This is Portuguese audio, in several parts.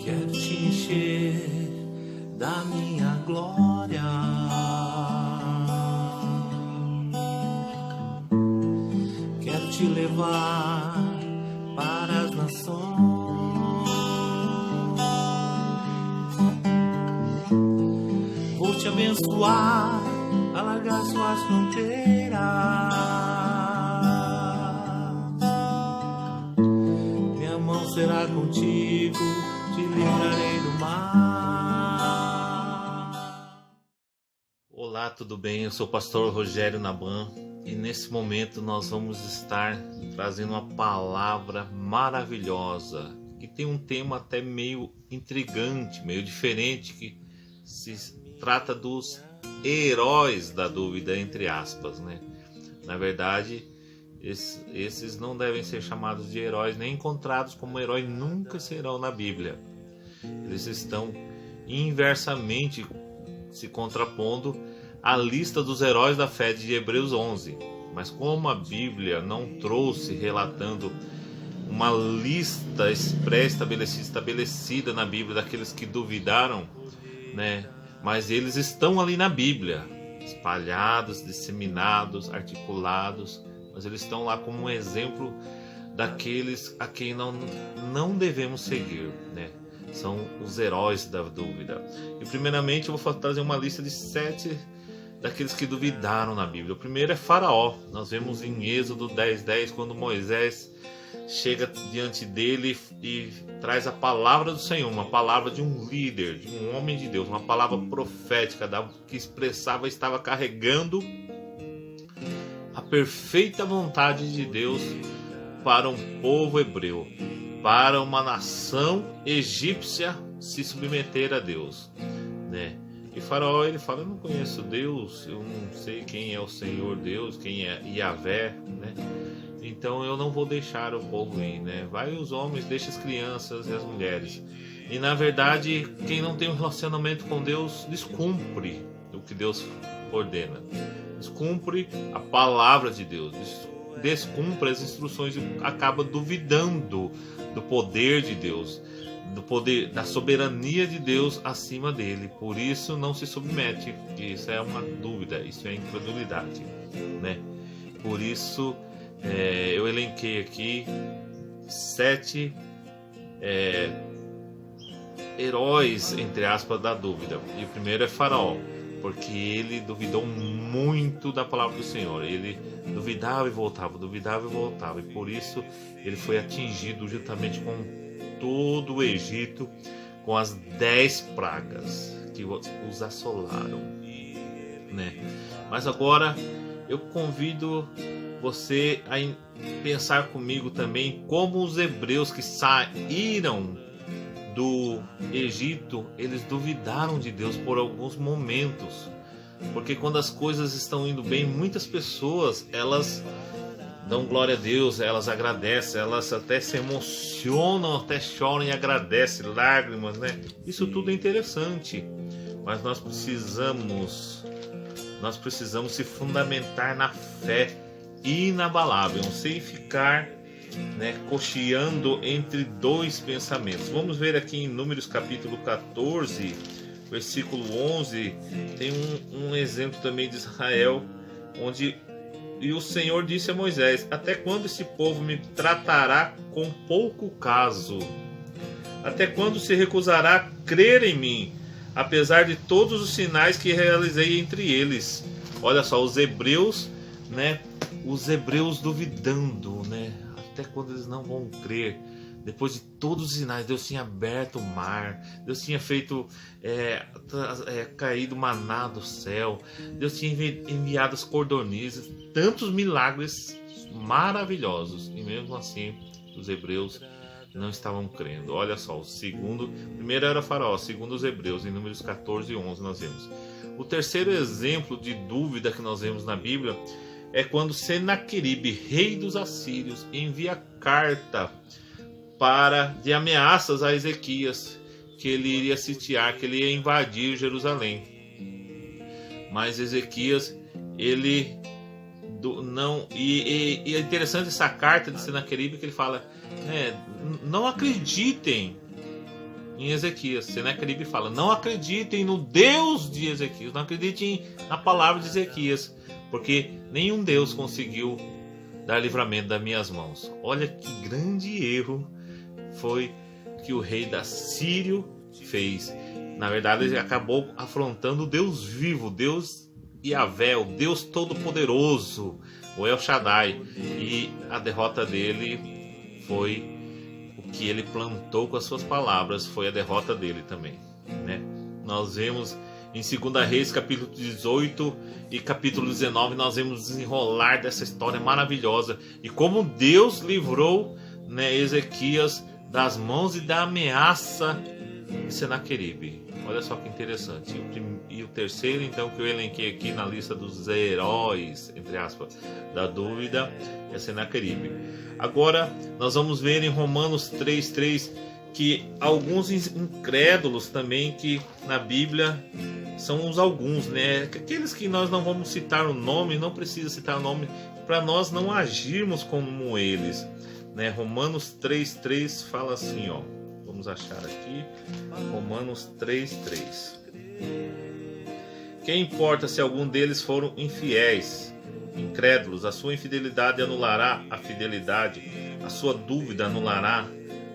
Quero te encher da minha glória. Quero te levar para as nações. Vou te abençoar, alargar suas fronteiras. Minha mão será contigo, te livrarei do mar. Olá, tudo bem? Eu sou o pastor Rogério Naban e nesse momento nós vamos estar trazendo uma palavra maravilhosa que tem um tema até meio intrigante, meio diferente, que se trata dos heróis da dúvida, entre aspas, né? Na verdade, esses não devem ser chamados de heróis, nem encontrados como herói, nunca serão na Bíblia. Eles estão inversamente se contrapondo à lista dos heróis da fé de Hebreus 11. Mas como a Bíblia não trouxe relatando uma lista estabelecida na Bíblia daqueles que duvidaram, né? Mas eles estão ali na Bíblia, espalhados, disseminados, articulados, mas eles estão lá como um exemplo daqueles a quem não devemos seguir, né? São os heróis da dúvida. E primeiramente eu vou trazer uma lista de 7 daqueles que duvidaram na Bíblia. O primeiro é Faraó. Nós vemos em Êxodo 10:10, quando Moisés chega diante dele e traz a palavra do Senhor, uma palavra de um líder, de um homem de Deus, uma palavra profética que expressava, estava carregando a perfeita vontade de Deus para um povo hebreu, para uma nação egípcia se submeter a Deus, né? E Faraó, ele fala: eu não conheço Deus, eu não sei quem é o Senhor Deus, quem é Yahvé, né? Então eu não vou deixar o povo ir, né? Vai os homens, deixa as crianças e as mulheres. E na verdade, quem não tem um relacionamento com Deus descumpre o que Deus ordena, descumpre a palavra de Deus, descumpre as instruções e acaba duvidando do poder de Deus, do poder, da soberania de Deus acima dele. Por isso não se submete. Isso é uma dúvida, isso é incredulidade, né? Por isso eu elenquei aqui 7 heróis, entre aspas, da dúvida. E o primeiro é Faraó, porque ele duvidou muito da palavra do Senhor. Ele duvidava e voltava, e por isso ele foi atingido juntamente com todo o Egito, com as 10 pragas que os assolaram, né? Mas agora eu convido você a pensar comigo também como os hebreus que saíram do Egito, eles duvidaram de Deus por alguns momentos, porque quando as coisas estão indo bem, muitas pessoas, elas dão glória a Deus, elas agradecem, elas até se emocionam, até choram e agradecem, lágrimas, né? Isso tudo é interessante, mas nós precisamos se fundamentar na fé inabalável, sem ficar, né, cocheando entre 2 pensamentos. Vamos ver aqui em Números capítulo 14, versículo 11, tem um exemplo também de Israel, onde e o Senhor disse a Moisés: até quando esse povo me tratará com pouco caso? Até quando se recusará a crer em mim, apesar de todos os sinais que realizei entre eles? Olha só, os hebreus, né? Os hebreus duvidando, né? Até quando eles não vão crer? Depois de todos os sinais, Deus tinha aberto o mar, Deus tinha feito caído maná do céu, Deus tinha enviado as cordonizes, tantos milagres maravilhosos, e mesmo assim os hebreus não estavam crendo. Olha só, primeiro era Faraó, segundo os hebreus, em Números 14 e 11 nós vemos. O terceiro exemplo de dúvida que nós vemos na Bíblia é quando Senaqueribe, rei dos assírios, envia carta de ameaças a Ezequias, que ele iria sitiar, que ele ia invadir Jerusalém. Mas Ezequias, ele não... E é interessante essa carta de Senaqueribe, que ele fala, não acreditem em Ezequias. Senaqueribe fala: não acreditem no Deus de Ezequias, não acreditem na palavra de Ezequias, porque nenhum Deus conseguiu dar livramento das minhas mãos. Olha que grande erro foi que o rei da Síria fez. Na verdade, ele acabou afrontando o Deus vivo, Deus Yahvé, o Deus Todo-Poderoso, o El Shaddai. E a derrota dele foi o que ele plantou com as suas palavras, foi a derrota dele também, né? Nós vemos em 2 Reis, capítulo 18 e capítulo 19, nós vemos o desenrolar dessa história maravilhosa e como Deus livrou, né, Ezequias das mãos e da ameaça de Senaqueribe. Olha só que interessante. E o terceiro, então, que eu elenquei aqui na lista dos heróis, entre aspas, da dúvida, é Senaqueribe. Agora, nós vamos ver em Romanos 3:3 que alguns incrédulos também, que na Bíblia são os alguns, né? Aqueles que nós não vamos citar o nome, não precisa citar o nome, para nós não agirmos como eles, né? Romanos 3:3 fala assim, ó. Vamos achar aqui, Romanos 3:3. Quem importa se algum deles foram infiéis, incrédulos? A sua infidelidade anulará a fidelidade? A sua dúvida anulará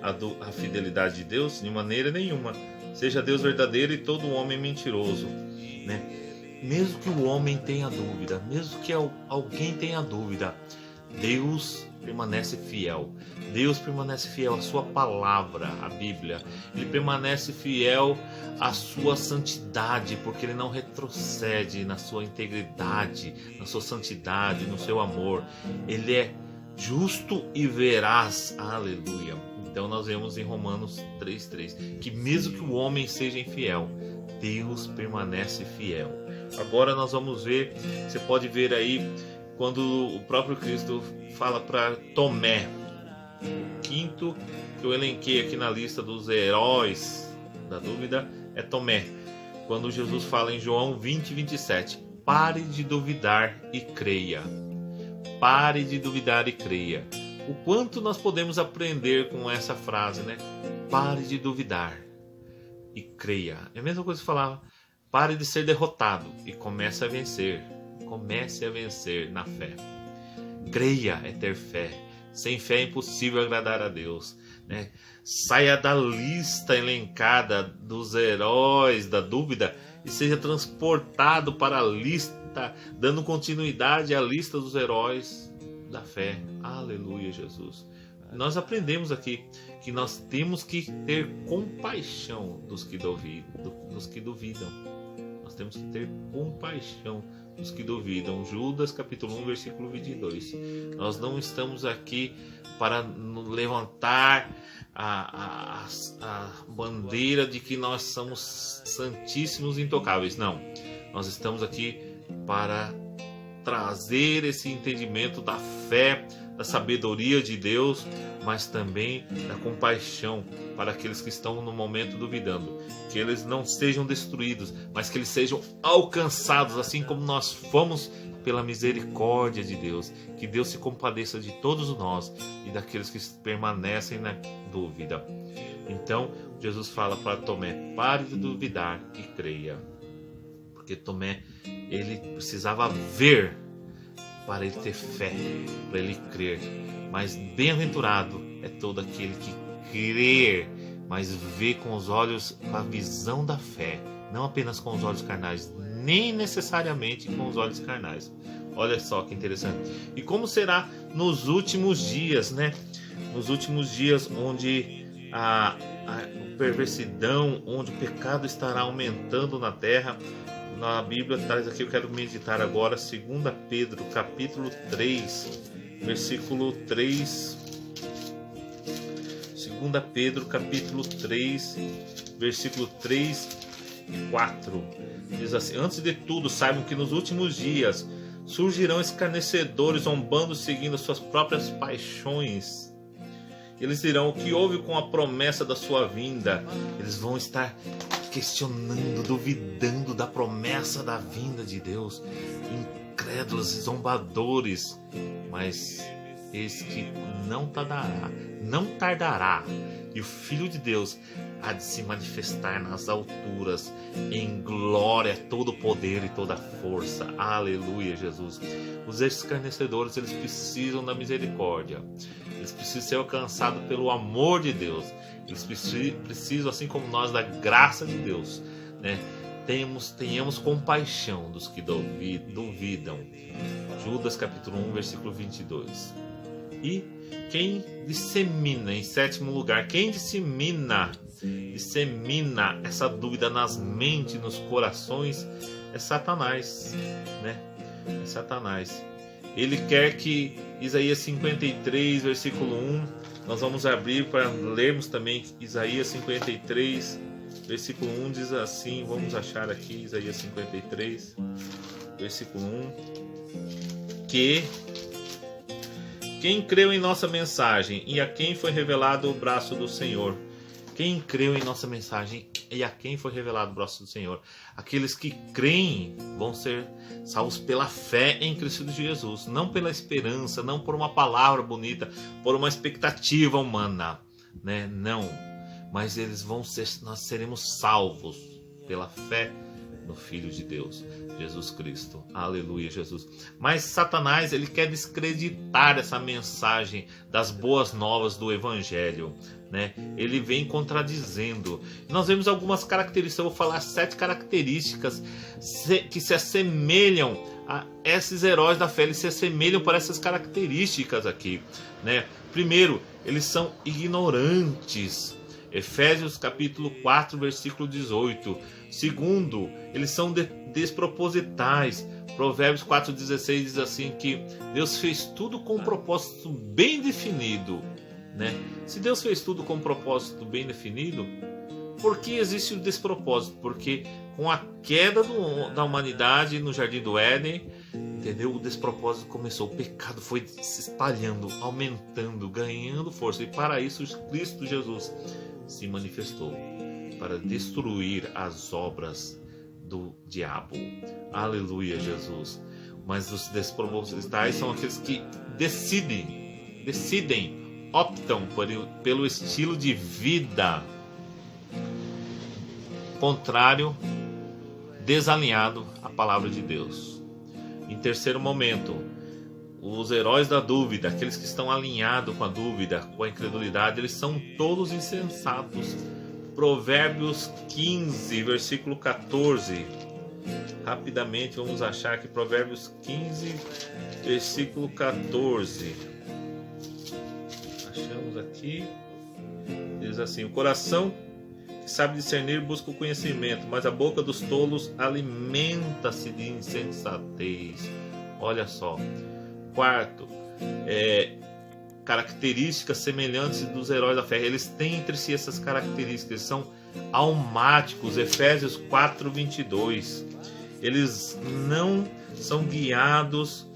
a fidelidade de Deus? De maneira nenhuma. Seja Deus verdadeiro e todo homem mentiroso, né? Mesmo que o homem tenha dúvida, mesmo que alguém tenha dúvida, Deus permanece fiel. Deus permanece fiel à sua palavra, a Bíblia. Ele permanece fiel à sua santidade, porque ele não retrocede na sua integridade, na sua santidade, no seu amor. Ele é justo e veraz. Aleluia. Então nós vemos em Romanos 3:3 que mesmo que o homem seja infiel, Deus permanece fiel. Agora nós vamos ver, você pode ver aí, quando o próprio Cristo fala para Tomé, o quinto que eu elenquei aqui na lista dos heróis da dúvida é Tomé. Quando Jesus fala em João 20:27, pare de duvidar e creia. Pare de duvidar e creia. O quanto nós podemos aprender com essa frase, né? Pare de duvidar e creia. É a mesma coisa que falar, pare de ser derrotado e comece a vencer. Comece a vencer na fé. Creia é ter fé. Sem fé é impossível agradar a Deus, né? Saia da lista elencada dos heróis da dúvida e seja transportado para a lista, dando continuidade à lista dos heróis da fé. Aleluia, Jesus. Nós aprendemos aqui que nós temos que ter compaixão dos que duvidam. Nós temos que ter compaixão dos que duvidam. Judas capítulo 1, versículo 22. Nós não estamos aqui para levantar a bandeira de que nós somos santíssimos e intocáveis. Não. Nós estamos aqui para trazer esse entendimento da fé, da sabedoria de Deus, mas também da compaixão para aqueles que estão no momento duvidando. Que eles não sejam destruídos, mas que eles sejam alcançados, assim como nós fomos pela misericórdia de Deus. Que Deus se compadeça de todos nós e daqueles que permanecem na dúvida. Então, Jesus fala para Tomé, pare de duvidar e creia. Porque Tomé, ele precisava ver para ele ter fé, para ele crer. Mas bem-aventurado é todo aquele que crer, mas vê com os olhos, com a visão da fé, não apenas com os olhos carnais, nem necessariamente com os olhos carnais. Olha só que interessante. E como será nos últimos dias, né? Nos últimos dias onde a perversidão, onde o pecado estará aumentando na terra. Na Bíblia traz aqui, eu quero meditar agora, 2 Pedro, capítulo 3, versículo 3. 2 Pedro, capítulo 3, versículo 3 e 4. Diz assim: antes de tudo, saibam que nos últimos dias surgirão escarnecedores, zombando, seguindo suas próprias paixões. Eles dirão: o que houve com a promessa da sua vinda? Eles vão estar questionando, duvidando da promessa da vinda de Deus. Incrédulos, zombadores. Mas eis que não tardará, e o Filho de Deus há de se manifestar nas alturas, em glória, todo o poder e toda a força. Aleluia, Jesus. Os escarnecedores, eles precisam da misericórdia. Eles precisam ser alcançados pelo amor de Deus. Eles precisam, assim como nós, da graça de Deus, né? Tenhamos compaixão dos que duvidam. Judas capítulo 1, versículo 22. E quem dissemina, em sétimo lugar, quem dissemina essa dúvida nas mentes, nos corações, é Satanás, né? É Satanás. Ele quer que Isaías 53, versículo 1, nós vamos abrir para lermos também Isaías 53, versículo 1 diz assim, vamos achar aqui Isaías 53, versículo 1, que quem creu em nossa mensagem e a quem foi revelado o braço do Senhor. Quem creu em nossa mensagem e a quem foi revelado o braço do Senhor. Aqueles que creem vão ser salvos pela fé em Cristo Jesus. Não pela esperança, não por uma palavra bonita, por uma expectativa humana, né? Não. Mas nós seremos salvos pela fé no Filho de Deus, Jesus Cristo. Aleluia, Jesus. Mas Satanás, ele quer descreditar essa mensagem das boas novas do Evangelho, né? Ele vem contradizendo. Nós vemos algumas características, eu vou falar 7 características que se assemelham a esses heróis da fé, eles se assemelham para essas características aqui, né? Primeiro, eles são ignorantes. Efésios capítulo 4, versículo 18. Segundo, eles são despropositais. Provérbios 4,16 diz assim que Deus fez tudo com um propósito bem definido, né? Se Deus fez tudo com um propósito bem definido, por que existe o despropósito? Porque com a queda da humanidade no Jardim do Éden, entendeu? O despropósito começou, o pecado foi se espalhando, aumentando, ganhando força. E para isso Cristo Jesus se manifestou para destruir as obras do diabo. Aleluia, Jesus. Mas os despropositais são aqueles que decidem, optam pelo estilo de vida contrário, desalinhado à palavra de Deus. Em terceiro momento, os heróis da dúvida, aqueles que estão alinhados com a dúvida, com a incredulidade, eles são todos insensatos. Provérbios 15, versículo 14. Rapidamente vamos achar que Provérbios 15, versículo 14. Achamos aqui. Diz assim: o coração que sabe discernir busca o conhecimento, mas a boca dos tolos alimenta-se de insensatez. Olha só. Quarto, características semelhantes dos heróis da fé. Eles têm entre si essas características, eles são almáticos. Efésios 4:22. Eles não são guiados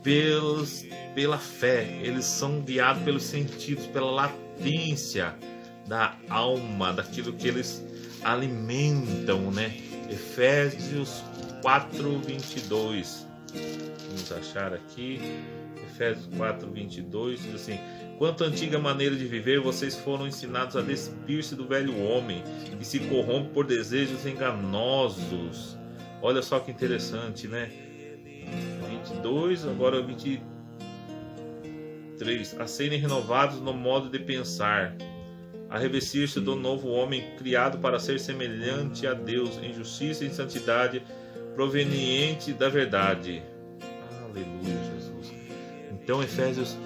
pela fé, eles são guiados pelos sentidos, pela latência da alma, daquilo que eles alimentam, né? Efésios 4:22. Vamos achar aqui. Efésios 4:22 diz assim: quanto à antiga maneira de viver, vocês foram ensinados a despir-se do velho homem que se corrompe por desejos enganosos. Olha só que interessante, né? 22, agora 23. A serem renovados no modo de pensar, a revestir-se do novo homem criado para ser semelhante a Deus em justiça e santidade proveniente da verdade. Aleluia, Jesus. Então Efésios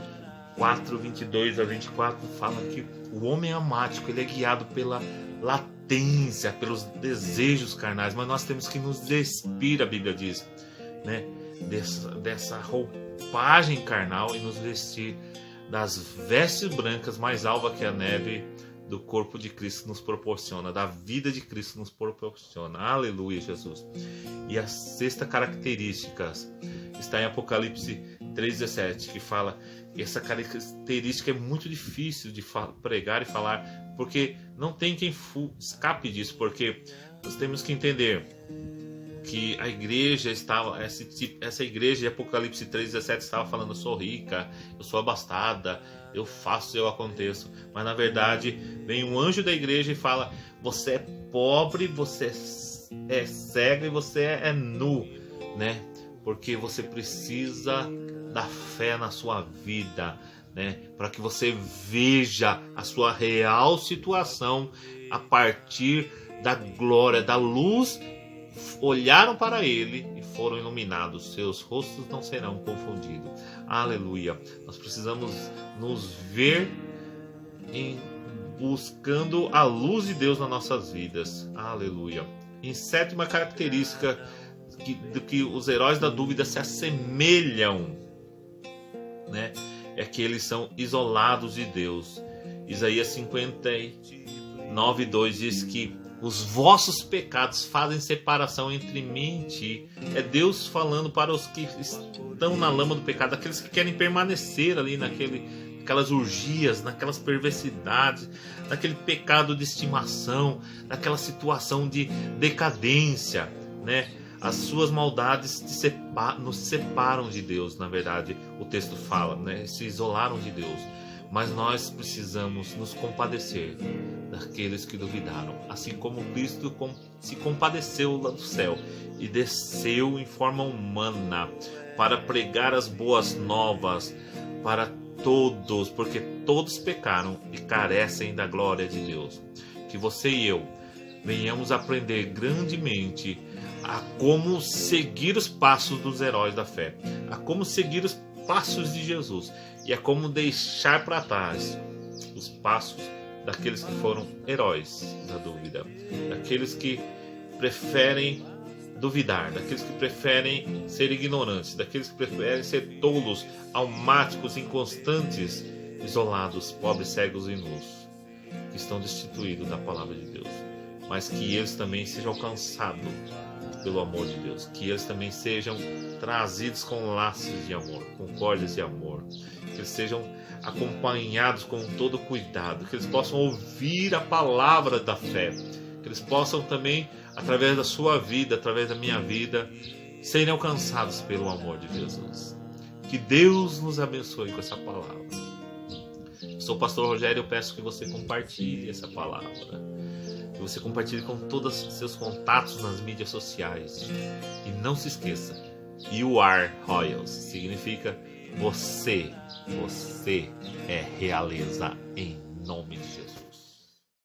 4:22-24 fala que o homem amático, ele é guiado pela latência, pelos desejos carnais, mas nós temos que nos despir, a Bíblia diz, né, dessa roupagem carnal e nos vestir das vestes brancas mais alva que a neve do corpo de Cristo nos proporciona, da vida de Cristo nos proporciona. Aleluia, Jesus. E a sexta característica está em Apocalipse 3:17, que fala que essa característica é muito difícil de pregar e falar, porque não tem quem escape disso, porque nós temos que entender que a igreja estava, essa igreja de Apocalipse 3:17 estava falando: eu sou rica, eu sou abastada, eu faço, eu aconteço. Mas na verdade vem um anjo da igreja e fala: você é pobre, você é cego e você é nu, né? Porque você precisa da fé na sua vida, né? Para que você veja a sua real situação a partir da glória, da luz. Olharam para ele e foram iluminados, seus rostos não serão confundidos. Aleluia. Nós precisamos nos ver buscando a luz de Deus nas nossas vidas. Aleluia. Em sétima característica do que os heróis da dúvida se assemelham, né? É que eles são isolados de Deus. Isaías 59:2 diz que os vossos pecados fazem separação entre mim e ti. É Deus falando para os que estão na lama do pecado, aqueles que querem permanecer ali naquelas urgias, naquelas perversidades, naquele pecado de estimação, naquela situação de decadência, né? As suas maldades nos separam de Deus, na verdade, o texto fala, né? Se isolaram de Deus. Mas nós precisamos nos compadecer daqueles que duvidaram, assim como Cristo se compadeceu lá do céu e desceu em forma humana para pregar as boas novas para todos, porque todos pecaram e carecem da glória de Deus. Que você e eu venhamos aprender grandemente a como seguir os passos dos heróis da fé, a como seguir os passos de Jesus e a como deixar para trás os passos daqueles que foram heróis da dúvida, daqueles que preferem duvidar, daqueles que preferem ser ignorantes, daqueles que preferem ser tolos, almáticos, inconstantes, isolados, pobres, cegos e nus, que estão destituídos da palavra de Deus, mas que eles também sejam alcançados pelo amor de Deus, que eles também sejam trazidos com laços de amor, com cordas de amor, que eles sejam acompanhados com todo cuidado, que eles possam ouvir a palavra da fé, que eles possam também, através da sua vida, através da minha vida, serem alcançados pelo amor de Jesus. Que Deus nos abençoe com essa palavra. Eu sou o pastor Rogério, eu peço que você compartilhe essa palavra, que você compartilhe com todos os seus contatos nas mídias sociais. E não se esqueça, You Are Royals significa você é realeza, em nome de Jesus.